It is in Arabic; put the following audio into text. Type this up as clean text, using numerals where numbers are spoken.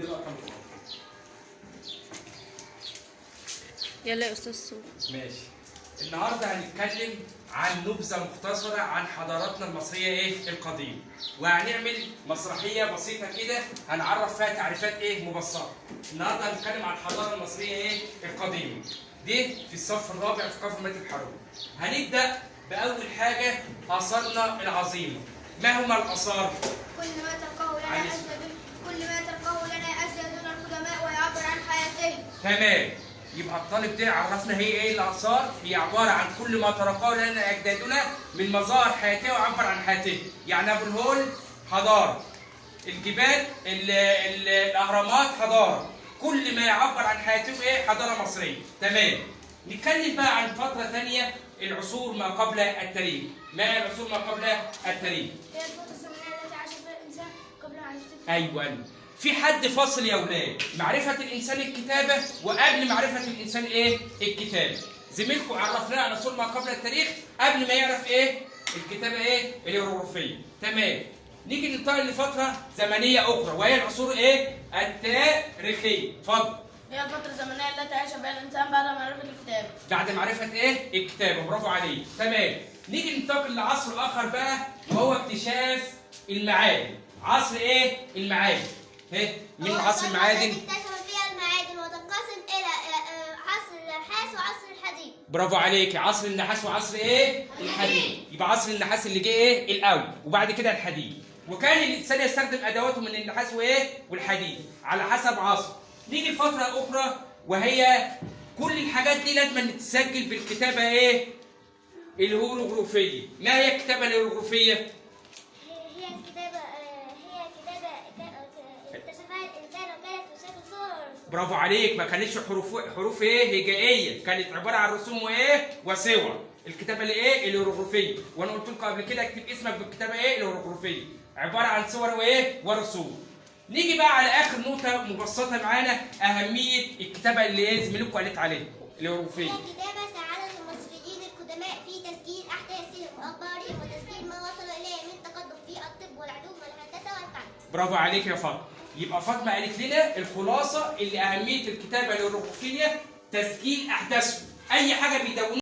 دي لقطه. يلا يا استاذ صوت. ماشي. النهارده هنتكلم عن نبذه مختصره عن حضاراتنا المصريه القديمه، وهنعمل مسرحيه بسيطه كده هنعرف فيها تعريفات مبسطه. النهارده هنتكلم عن الحضاره المصريه القديمه. دي في الصف الرابع في كفر مات الحروب. هنبدا باول حاجه اثارنا العظيمه. ما هما الاثار؟ كل ما تلقاه لنا أجدادنا القدماء ويعبر عن حياتهم. تمام. يبقى الطالب ده عرفنا هي ايه الاثار؟ هي عباره عن كل ما تركه لنا اجدادنا من مظاهر حياتيه وعبر عن حياتهم. يعني ابو الهول حضاره، الجبال الاهرامات حضاره، كل ما يعبر عن حياتهم حضاره مصريه. تمام. نتكلم بقى عن فتره ثانيه، العصور ما قبل التاريخ. ما هي العصور ما قبل التاريخ؟ هي الفترة الزمنية التي عاش فيها الإنسان قبل معرفته. ايوه. في حد فاصل يا ولاد، معرفة الإنسان الكتابة وقبل معرفة الإنسان الكتابة. زميلكم عرفناه عن عصور ما قبل التاريخ قبل ما يعرف الكتابة الهيروغليفية. تمام. نيجي ننتقل لفترة زمنية أخرى وهي العصور التاريخية. اتفضل. هي الفترة الزمنية التي عاش فيها الإنسان بعد معرفة الكتابة. بعد معرفة الكتابة. برافو عليك. تمام. نيجي ننتقل لعصر آخر بقى وهو اكتشاف المعادن. عصر المعادن. من عصر المعادن؟ اكتشف فيها المعادن وتنقسم الى عصر النحاس وعصر الحديد. برافو عليك. عصر النحاس وعصر الحديد. يبقى عصر النحاس اللي جه الاول وبعد كده الحديد. وكان الانسان يستخدم ادواته من النحاس والحديد على حسب عصر. نيجي لفتره اخرى وهي كل الحاجات دي لازم تتسجل بالكتابه الهيروغليفيه. ما هي الكتابه الهيروغليفيه؟ هي كتابة اكتشفها الإنسان وكانت بشكل صور. برافو عليك. ما كانتش حروف هجائيه، كانت عباره عن رسوم وصور. الكتابه الهيروغليفيه. وانا قلت لكم قبل كده اكتب اسمك بالكتابه الهيروغليفيه، عباره عن صور ورسوم. نيجي بقى على اخر نقطه مبسطه معانا، اهميه الكتابه اللي زميلكم قالت عليها الهيروغليفيه. هي كتابة ساعدت المصريين القدماء في تسجيل أحداثهم وأخبارهم وتسجيل ما وصلوا إليه من تقدم في الطب والعلوم والهندسة والفن. برافو عليك يا فاطمه. يبقى فاطمه قالت لنا الخلاصه اللي اهميه الكتابه الهيروغليفيه تسجيل احداثهم. اي حاجه بيدونوها